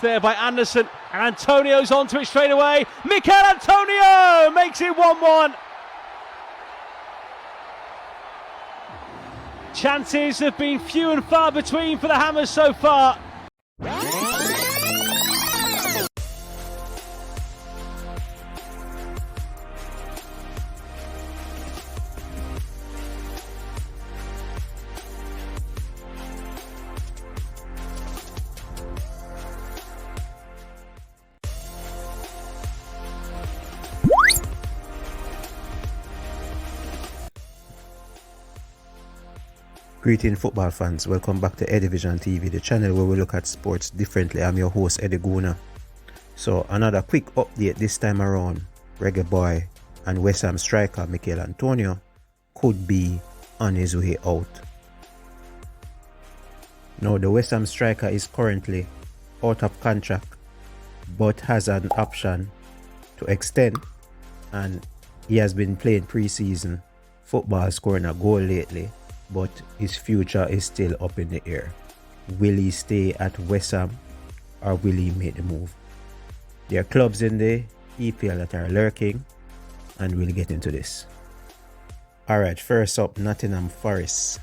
there by Anderson, and Antonio's onto it straight away. Michail Antonio makes it 1-1. Chances have been few and far between for the Hammers so far. Greetings football fans, welcome back to Edivision TV, the channel where we look at sports differently. I'm your host Eddie Guna. So another quick update this time around. Reggae Boy and West Ham striker Michail Antonio could be on his way out. Now the West Ham striker is currently out of contract but has an option to extend, and he has been playing pre-season football, scoring a goal lately. But his future is still up in the air. Will he stay at West Ham or will he make the move? There are clubs in the EPL that are lurking, and we'll get into this. Alright, first up, Nottingham Forest.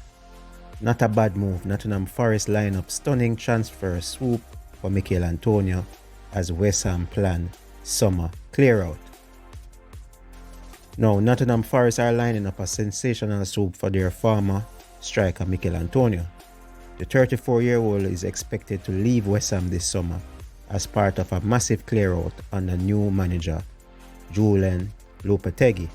Not a bad move. Nottingham Forest line up stunning transfer swoop for Michail Antonio as West Ham plan summer clear out. Now, Nottingham Forest are lining up a sensational swoop for their former striker Michail Antonio. The 34-year-old is expected to leave West Ham this summer as part of a massive clear-out under new manager Julian Lopetegui.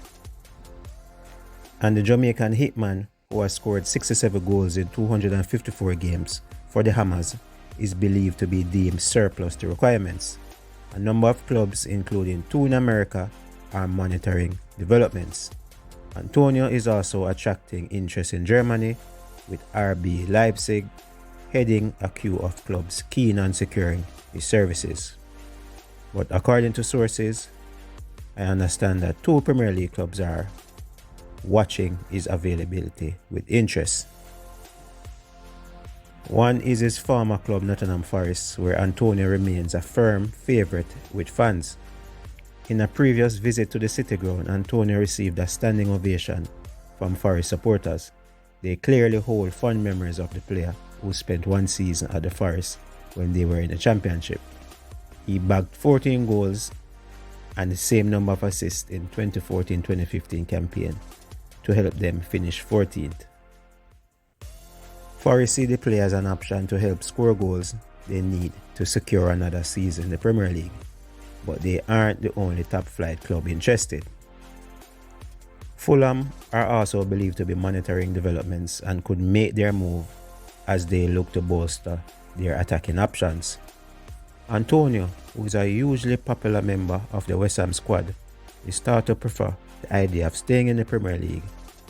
And the Jamaican hitman, who has scored 67 goals in 254 games for the Hammers, is believed to be deemed surplus to requirements. A number of clubs, including two in America, are monitoring developments. Antonio is also attracting interest in Germany, with RB Leipzig heading a queue of clubs keen on securing his services. But according to sources, I understand that two Premier League clubs are watching his availability with interest. One is his former club Nottingham Forest, where Antonio remains a firm favourite with fans. In a previous visit to the City Ground, Antonio received a standing ovation from Forest supporters. They clearly hold fond memories of the player who spent one season at the Forest when they were in the Championship. He bagged 14 goals and the same number of assists in 2014-2015 campaign to help them finish 14th. Forest see the player as an option to help score goals they need to secure another season in the Premier League. But they aren't the only top-flight club interested. Fulham are also believed to be monitoring developments and could make their move as they look to bolster their attacking options. Antonio, who is a hugely popular member of the West Ham squad, is starting to prefer the idea of staying in the Premier League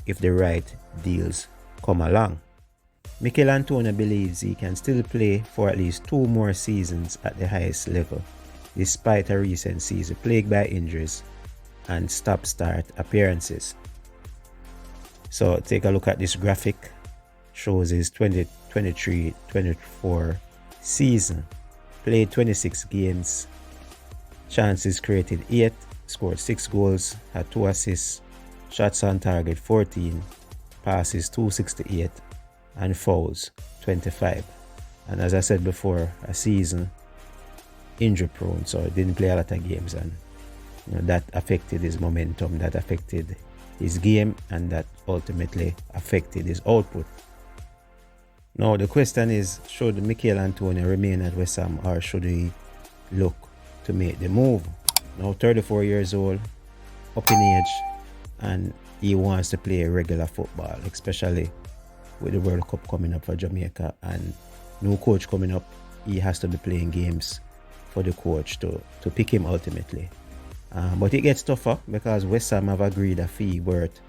if the right deals come along. Michail Antonio believes he can still play for at least 2 more seasons at the highest level, despite a recent season plagued by injuries and stop-start appearances. So take a look at this graphic. Shows his 2023-24 season. Played 26 games, chances created 8, scored 6 goals, had 2 assists, shots on target 14, passes 268, and fouls 25. And as I said before, a season injury prone, so he didn't play a lot of games, and that affected his momentum, that affected his game, and that ultimately affected his output. Now the question is, should Michail Antonio remain at West Ham or should he look to make the move? Now 34 years old, up in age, and he wants to play regular football, especially with the World Cup coming up for Jamaica and new coach coming up. He has to be playing games for the coach to pick him ultimately. But it gets tougher because West Ham have agreed a fee worth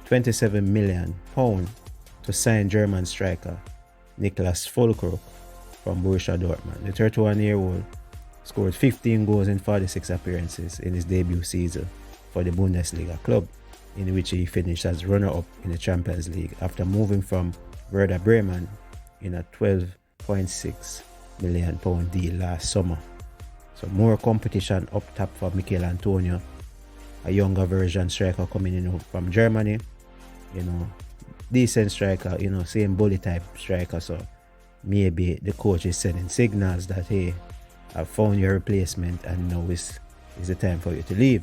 £27 million to sign German striker Niklas Füllkrug from Borussia Dortmund. The 31-year-old scored 15 goals in 46 appearances in his debut season for the Bundesliga club, in which he finished as runner-up in the Champions League after moving from Werder Bremen in a £12.6 million deal last summer. So more competition up top for Michail Antonio, a younger version striker coming in from Germany. You know, decent striker, you know, same bully type striker. So maybe the coach is sending signals that, hey, I've found your replacement and now is the time for you to leave.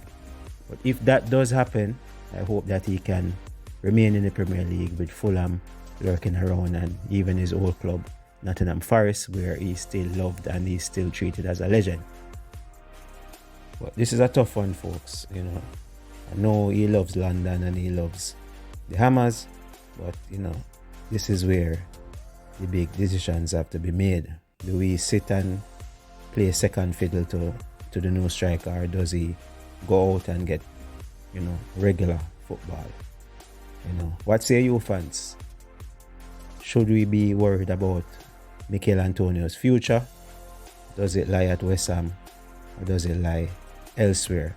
But if that does happen, I hope that he can remain in the Premier League with Fulham lurking around, and even his old club, Nottingham Forest, where he's still loved and he's still treated as a legend. But this is a tough one, folks. You know, I know he loves London and he loves the Hammers, but you know, this is where the big decisions have to be made. Do we sit and play second fiddle to the new striker, or does he go out and get, you know, regular football? You know, what say you fans? Should we be worried about Michail Antonio's future? Does it lie at West Ham, or does it lie elsewhere?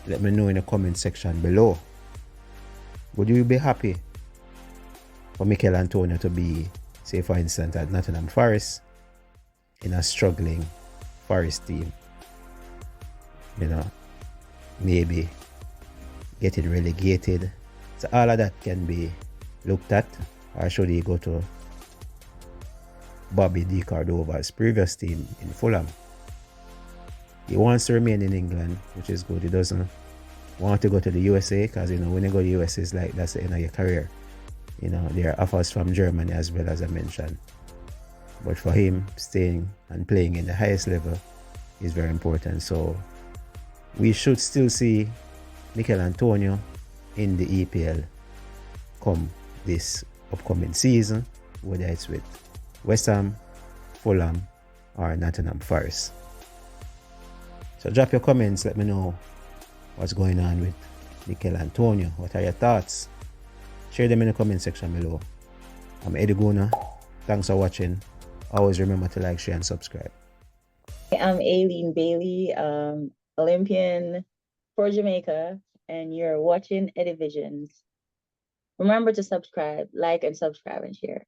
Let me know in the comment section below. Would you be happy for Michail Antonio to be, say for instance, at Nottingham Forest in a struggling Forest team? You know, maybe getting relegated. So all of that can be looked at. Or should he go to Bobby D. Cordova's previous team in Fulham? He wants to remain in England, which is good. He doesn't want to go to the USA, because, you know, when you go to the USA, it's like that's the end of your career. You know, there are offers from Germany as well, as I mentioned. But for him, staying and playing in the highest level is very important. So we should still see Michail Antonio in the EPL come this upcoming season, whether it's with West Ham, Fulham, or Nottingham Forest. So drop your comments, let me know what's going on with Michail Antonio. What are your thoughts? Share them in the comment section below. I'm Eddie Guna. Thanks for watching. Always remember to like, share, and subscribe. I'm Aileen Bailey, Olympian for Jamaica, and you're watching Eddie Visions. Remember to subscribe, like, and subscribe, and share.